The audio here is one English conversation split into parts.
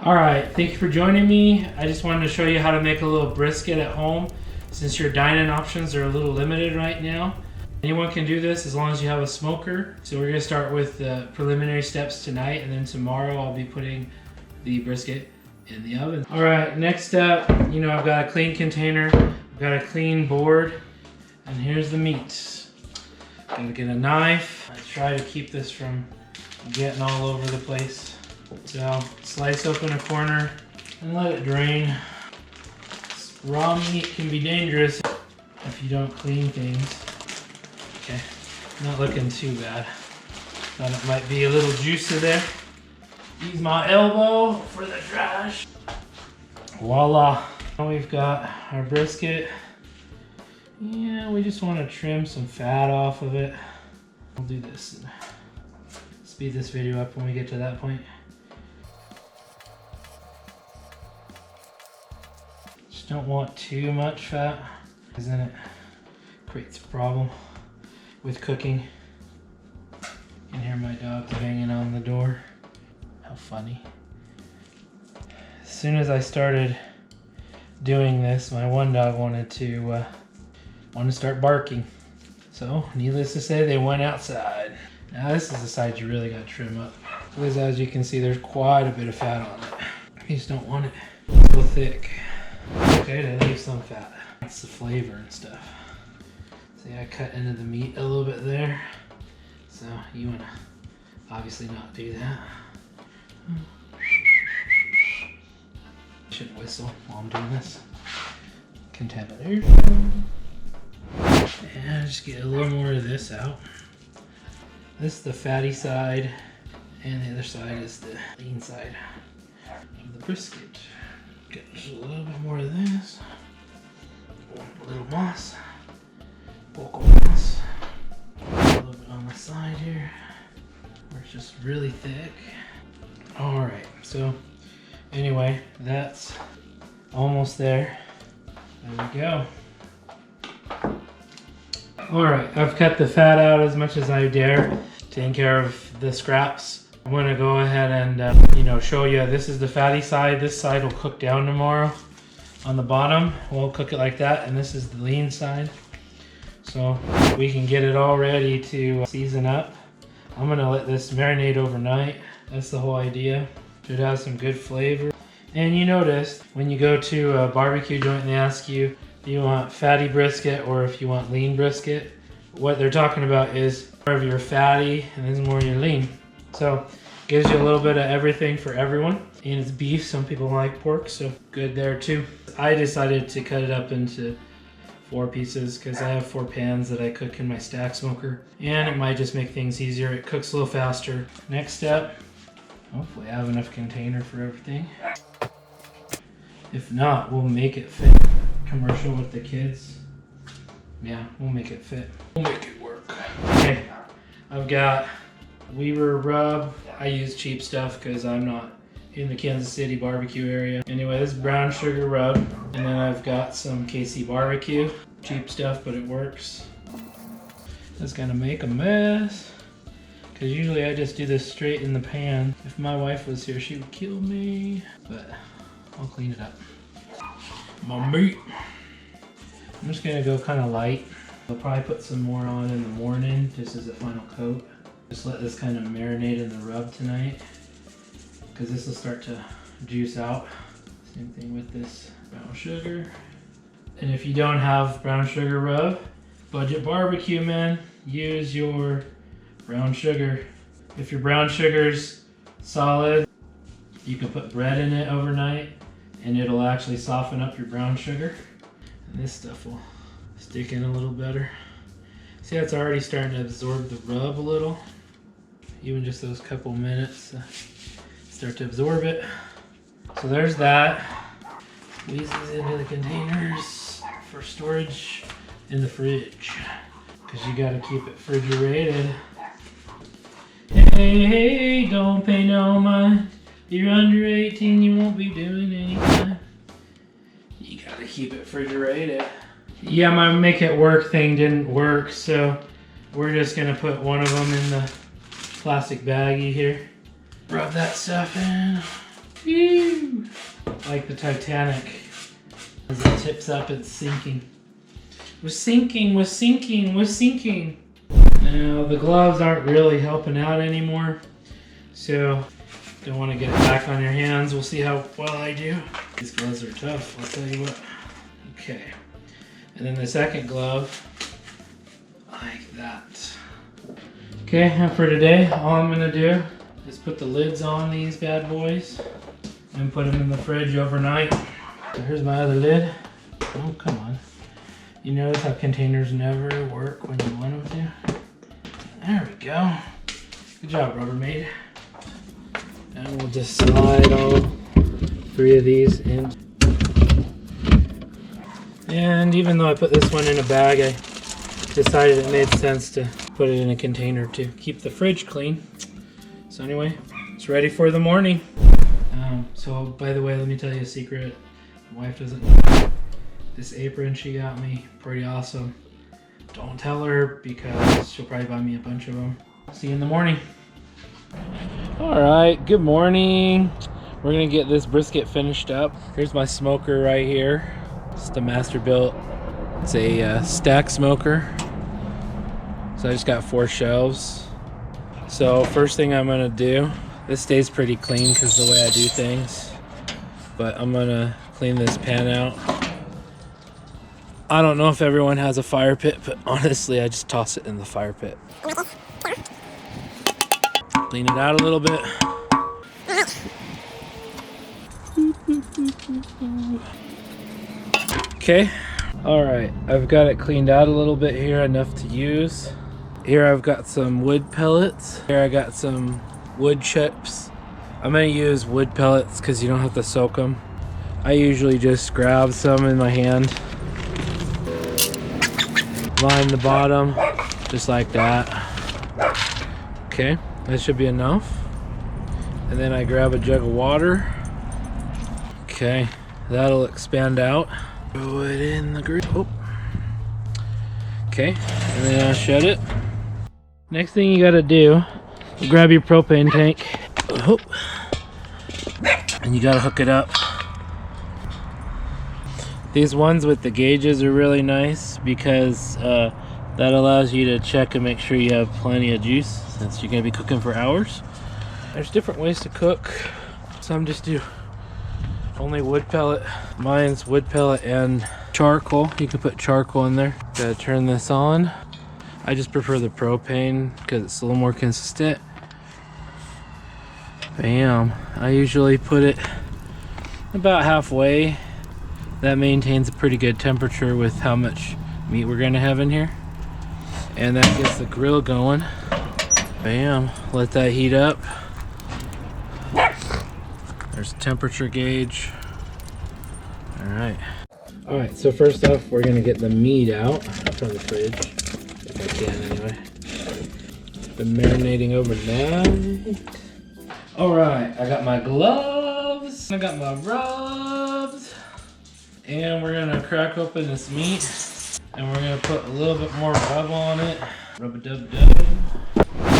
Alright, thank you for joining me. I just wanted to show you how to make a little brisket at home since your dine-in options are a little limited right now. Anyone can do this as long as you have a smoker. So we're going to start with the preliminary steps tonight, and then tomorrow I'll be putting the brisket in the oven. Alright, next up, I've got a clean container, I've got a clean board, and here's the meat. Gotta get a knife. I try to keep this from getting all over the place. So slice open a corner and let it drain. Raw meat can be dangerous if you don't clean things. Okay, not looking too bad. Thought it might be a little juicy there. Use my elbow for the trash. Voila. Now we've got our brisket. Yeah, we just want to trim some fat off of it. We'll do this and speed this video up when we get to that point. Just don't want too much fat, because then it creates a problem with cooking. You can hear my dog banging on the door. How funny. As soon as I started doing this, my one dog wanted to start barking. So, needless to say, they went outside. Now this is the side you really got to trim up, because as you can see, there's quite a bit of fat on it. You just don't want it so thick. Okay, to leave some fat. That's the flavor and stuff. See, I cut into the meat a little bit there. So you want to obviously not do that. Shouldn't whistle while I'm doing this. Contamination. And just get a little more of this out. This is the fatty side, and the other side is the lean side of the brisket. Get just a little bit more of this. A little moss. Poco moss. A little bit on the side here, where it's just really thick. Alright, so anyway, that's almost there. There we go. Alright, I've cut the fat out as much as I dare, taking care of the scraps. I'm going to go ahead and show you, this is the fatty side. This side will cook down tomorrow. On the bottom, we'll cook it like that, and this is the lean side. So we can get it all ready to season up. I'm going to let this marinate overnight. That's the whole idea. Should have some good flavor. And you notice, when you go to a barbecue joint and they ask you if you want fatty brisket or if you want lean brisket, what they're talking about is more of your fatty and then more of your lean. So gives you a little bit of everything for everyone. And it's beef, some people like pork, so good there too. I decided to cut it up into 4 pieces because I have 4 pans that I cook in my stack smoker, and it might just make things easier. It cooks a little faster. Next step, hopefully I have enough container for everything. If not, we'll make it fit. Commercial with the kids. Yeah, we'll make it fit. We'll make it work. Okay, I've got Weaver rub. I use cheap stuff because I'm not in the Kansas City barbecue area. Anyway, this is brown sugar rub. And then I've got some KC barbecue. Cheap stuff, but it works. That's gonna make a mess, because usually I just do this straight in the pan. If my wife was here, she would kill me, but I'll clean it up. My meat. I'm just gonna go kind of light. I'll probably put some more on in the morning, just as a final coat. Just let this kind of marinate in the rub tonight, because this will start to juice out. Same thing with this brown sugar. And if you don't have brown sugar rub, budget barbecue, man, use your brown sugar. If your brown sugar's solid, you can put bread in it overnight and it'll actually soften up your brown sugar. And this stuff will stick in a little better. See, it's already starting to absorb the rub a little. Even just those couple minutes start to absorb it. So there's that. Squeeze these into the containers for storage in the fridge, because you gotta keep it refrigerated. Hey, don't pay no mind. You're under 18, you won't be doing anything. You gotta keep it refrigerated. Yeah, my make it work thing didn't work, so we're just gonna put one of them in the plastic baggie here. Rub that stuff in. Phew! Like the Titanic. As it tips up, it's sinking. We're sinking, we're sinking, we're sinking. Now, the gloves aren't really helping out anymore. So, don't want to get it back on your hands. We'll see how well I do. These gloves are tough, I'll tell you what. Okay. And then the second glove, like that. Okay, and for today, all I'm gonna do is put the lids on these bad boys and put them in the fridge overnight. So here's my other lid. Oh, come on. You notice how containers never work when you want them to? There we go. Good job, Rubbermaid. And we'll just slide all 3 of these in. And even though I put this one in a bag, I decided it made sense to put it in a container to keep the fridge clean. So anyway, it's ready for the morning. So by the way, let me tell you a secret. My wife doesn't know. This apron she got me, pretty awesome. Don't tell her because she'll probably buy me a bunch of them. See you in the morning. All right, good morning. We're gonna get this brisket finished up. Here's my smoker right here. It's the master built. It's a stack smoker. So I just got 4 shelves. So first thing I'm gonna do, this stays pretty clean because the way I do things, but I'm gonna clean this pan out. I don't know if everyone has a fire pit, but honestly, I just toss it in the fire pit. Clean it out a little bit. Okay, all right, I've got it cleaned out a little bit here, enough to use. Here I've got some wood pellets. Here I got some wood chips. I'm gonna use wood pellets because you don't have to soak them. I usually just grab some in my hand, line the bottom, just like that. Okay, that should be enough. And then I grab a jug of water. Okay, that'll expand out. Throw it in the grill. Oh. Okay, and then I'll shut it. Next thing you gotta do, grab your propane tank. Oh. And you gotta hook it up. These ones with the gauges are really nice because that allows you to check and make sure you have plenty of juice since you're gonna be cooking for hours. There's different ways to cook. Some just do only wood pellet. Mine's wood pellet and charcoal. You can put charcoal in there. Gotta turn this on. I just prefer the propane because it's a little more consistent. Bam. I usually put it about halfway. That maintains a pretty good temperature with how much meat we're gonna have in here. And that gets the grill going. Bam. Let that heat up. There's a temperature gauge. Alright. Alright, so first off, we're gonna get the meat out from the fridge. If I can, anyway. Been marinating overnight. Alright, I got my gloves. I got my rubs. And we're gonna crack open this meat. And we're gonna put a little bit more rub on it. Rub-a-dub-dub.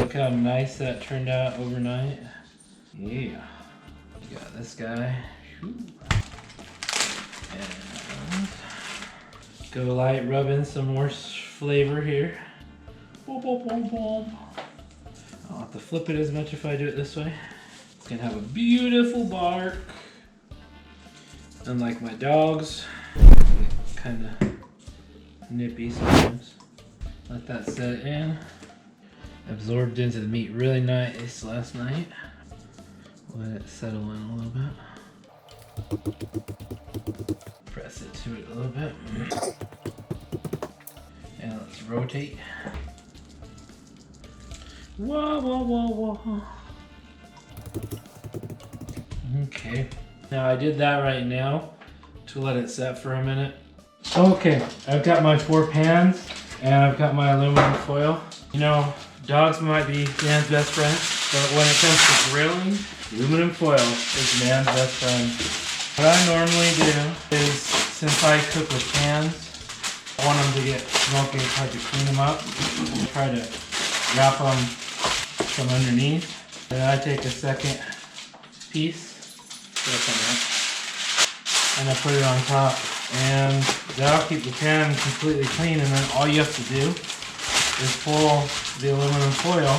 Look how nice that turned out overnight. Yeah. Got this guy. And go light, rub in some more flavor here. Boom, boom, boom, boom. I'll have to flip it as much if I do it this way. It's gonna have a beautiful bark. Unlike my dogs, kind of nippy sometimes. Let that set in. Absorbed into the meat really nice last night. Let it settle in a little bit. Press it to it a little bit. And let's rotate. Whoa, whoa, whoa, whoa. Okay. Now I did that right now to let it set for a minute. Okay, I've got my 4 pans and I've got my aluminum foil. You know, dogs might be man's best friend, but when it comes to grilling, aluminum foil is man's best friend. What I normally do is, since I cook with pans, I want them to get smoky, try to clean them up. Try to wrap them from underneath. Then I take a second piece And I put it on top, and that'll keep the pan completely clean. And then all you have to do is pull the aluminum foil,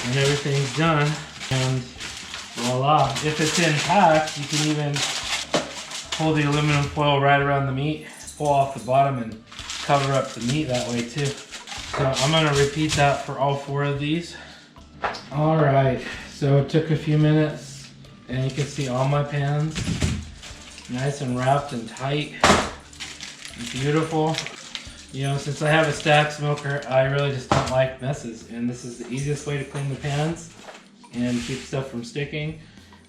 and everything's done. And voila! If it's intact, you can even pull the aluminum foil right around the meat, pull off the bottom, and cover up the meat that way too. So I'm gonna repeat that for all 4 of these. All right, so it took a few minutes, and you can see all my pans nice and wrapped and tight and beautiful. You know, since I have a stack smoker, I really just don't like messes, and this is the easiest way to clean the pans and keep stuff from sticking,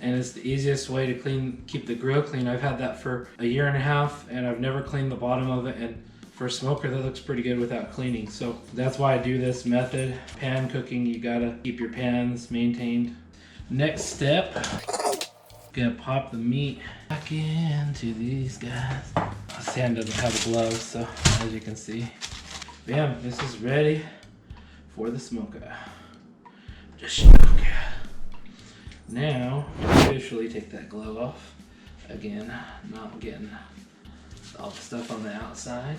and it's the easiest way to keep the grill clean. I've had that for a year and a half, and I've never cleaned the bottom of it, and for a smoker that looks pretty good without cleaning. So that's why I do this method. Pan cooking, you gotta keep your pans maintained. Next step, gonna pop the meat back into these guys. This hand doesn't have a glove, so as you can see, bam, this is ready for the smoker. Just smoke. Now, officially take that glove off. Again, not getting all the stuff on the outside.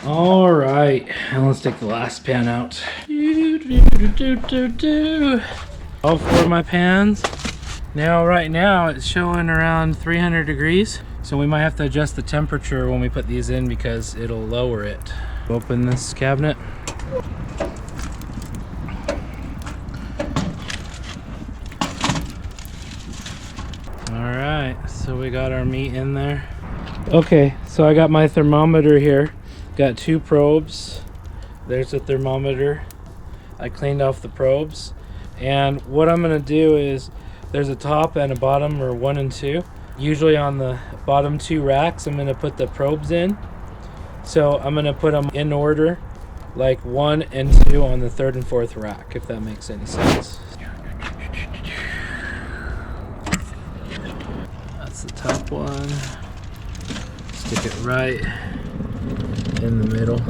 All right, and let's take the last pan out. All 4 of my pans. Now, right now, it's showing around 300 degrees. So we might have to adjust the temperature when we put these in because it'll lower it. Open this cabinet. All right, so we got our meat in there. Okay, so I got my thermometer here. Got 2 probes. There's a thermometer. I cleaned off the probes. And what I'm gonna do is, there's a top and a bottom, or 1 and 2. Usually on the bottom 2 racks, I'm gonna put the probes in. So I'm gonna put them in order, like 1 and 2 on the 3rd and 4th rack, if that makes any sense. That's the top one. Stick it right in the middle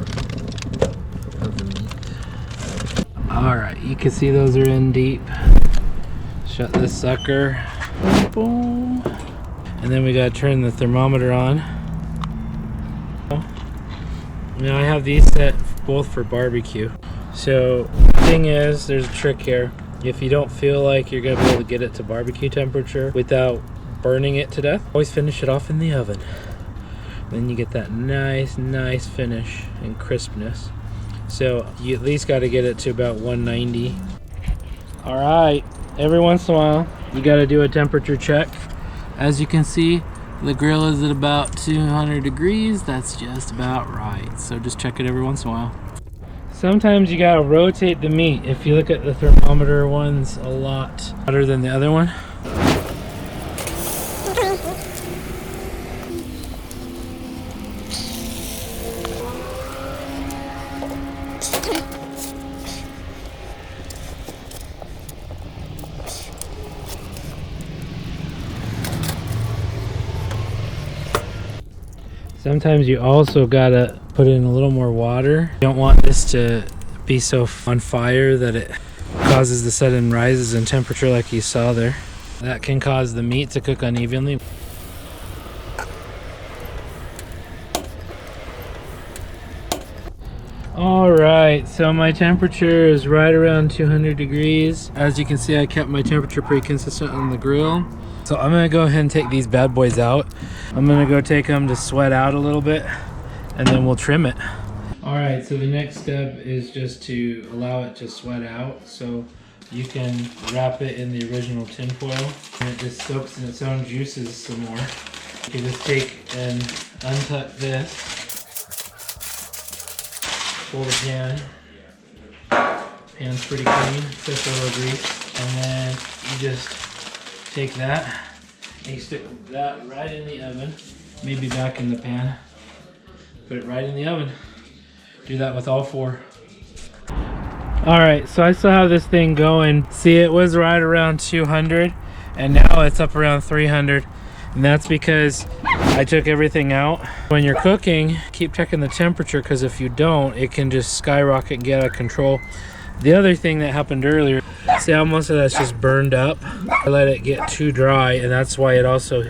of the meat. All right, you can see those are in deep. Shut this sucker. Boom. And then we gotta turn the thermometer on. Now I have these set both for barbecue. So the thing is, there's a trick here. If you don't feel like you're gonna be able to get it to barbecue temperature without burning it to death, always finish it off in the oven. Then you get that nice finish and crispness. So you at least got to get it to about 190. All right, every once in a while you got to do a temperature check. As you can see, the grill is at about 200 degrees. That's just about right. So just check it every once in a while. Sometimes you got to rotate the meat. If you look at the thermometer, one's a lot hotter than the other one. Sometimes you also gotta put in a little more water. You don't want this to be so on fire that it causes the sudden rises in temperature like you saw there. That can cause the meat to cook unevenly. All right, so my temperature is right around 200 degrees. As you can see, I kept my temperature pretty consistent on the grill. So I'm gonna go ahead and take these bad boys out. I'm gonna go take them to sweat out a little bit, and then we'll trim it. All right, so the next step is just to allow it to sweat out. So you can wrap it in the original tin foil, and it just soaks in its own juices some more. You can just take and untuck this, pull the pan. Pan's pretty clean, except for a little grease. And then you just take that and you stick that right in the oven, maybe back in the pan. Put it right in the oven. Do that with all 4. All right, so I still have this thing going. See, it was right around 200 and now it's up around 300. And that's because I took everything out. When you're cooking, keep checking the temperature, because if you don't, it can just skyrocket and get out of control. The other thing that happened earlier, see how most of that's just burned up? I let it get too dry, and that's why it also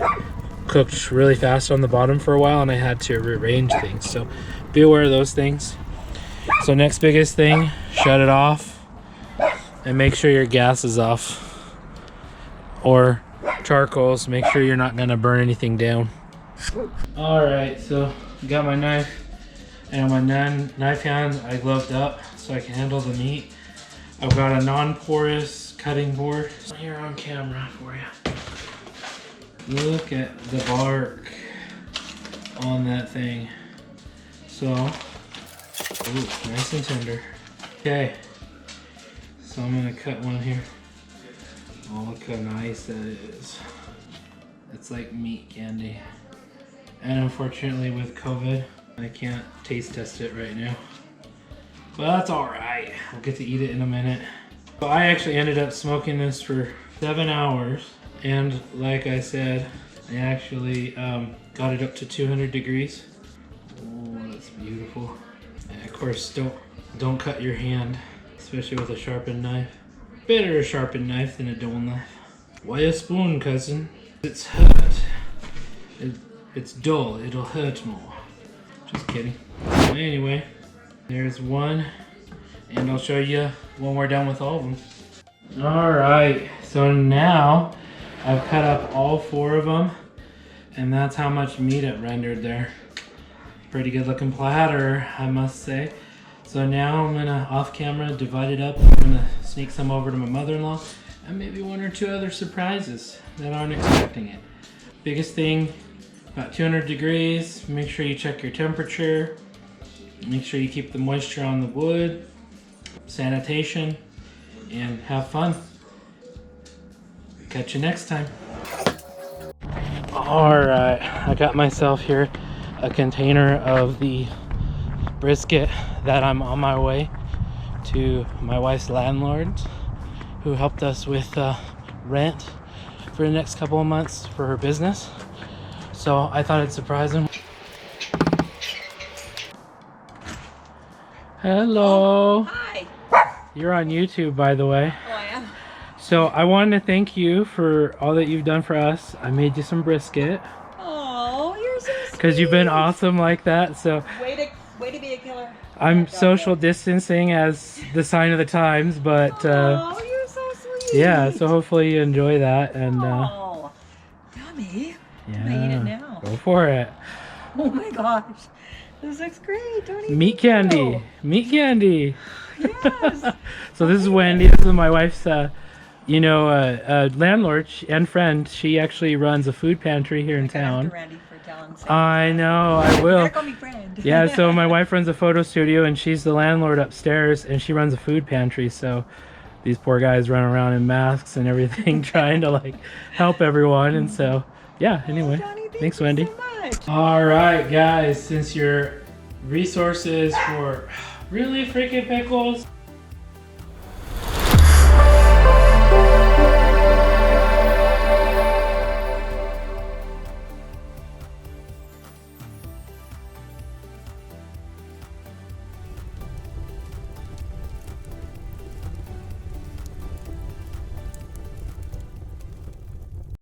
cooked really fast on the bottom for a while, and I had to rearrange things. So be aware of those things. So next biggest thing, shut it off and make sure your gas is off, or charcoals. Make sure you're not gonna burn anything down. All right, so I got my knife and my knife hand I gloved up so I can handle the meat. I've got a non-porous cutting board here on camera for you. Look at the bark on that thing. So, ooh, nice and tender. Okay, so I'm gonna cut one here. Oh, look how nice that is. It's like meat candy. And unfortunately with COVID, I can't taste test it right now. But that's alright. I'll get to eat it in a minute. So I actually ended up smoking this for 7 hours. And like I said, I actually got it up to 200 degrees. Oh, that's beautiful. And of course, don't cut your hand, especially with a sharpened knife. Better a sharpened knife than a dull knife. Why a spoon, cousin? It's hurt. It's dull. It'll hurt more. Just kidding. Anyway, there's one, and I'll show you when we're done with all of them. Alright, so now I've cut up all 4 of them, and that's how much meat it rendered there. Pretty good looking platter, I must say. So now I'm gonna, off camera, divide it up. I'm gonna sneak some over to my mother-in-law, and maybe 1 or 2 other surprises that aren't expecting it. Biggest thing, about 200 degrees. Make sure you check your temperature. Make sure you keep the moisture on the wood, sanitation, and have fun. Catch you next time. Alright, I got myself here a container of the brisket that I'm on my way to my wife's landlord, who helped us with rent for the next couple of months for her business. So I thought I'd surprise him. Hello. Oh, hi. You're on YouTube, by the way. Oh, I am. So I wanted to thank you for all that you've done for us. I made you some brisket. Oh, you're so sweet. Because you've been awesome like that. So Way to be a killer. I'm social distancing as the sign of the times, but Oh, you're so sweet. yeah. So hopefully you enjoy that, and Oh, yummy. yeah, I'm gonna eat it now. go for it. Oh my gosh, this looks great. Don't eat Meat candy, meat candy. Yes. So this is Wendy. This is my wife's, landlord and friend. She actually runs a food pantry here in town. Randy for telling. I know, I will. Call me friend. Yeah, so my wife runs a photo studio, and she's the landlord upstairs, and she runs a food pantry. So these poor guys run around in masks and everything, trying to like help everyone. And so, yeah. Anyway, Johnny, thanks, Wendy. So much. All right, guys. Since your resources for really freaking pickles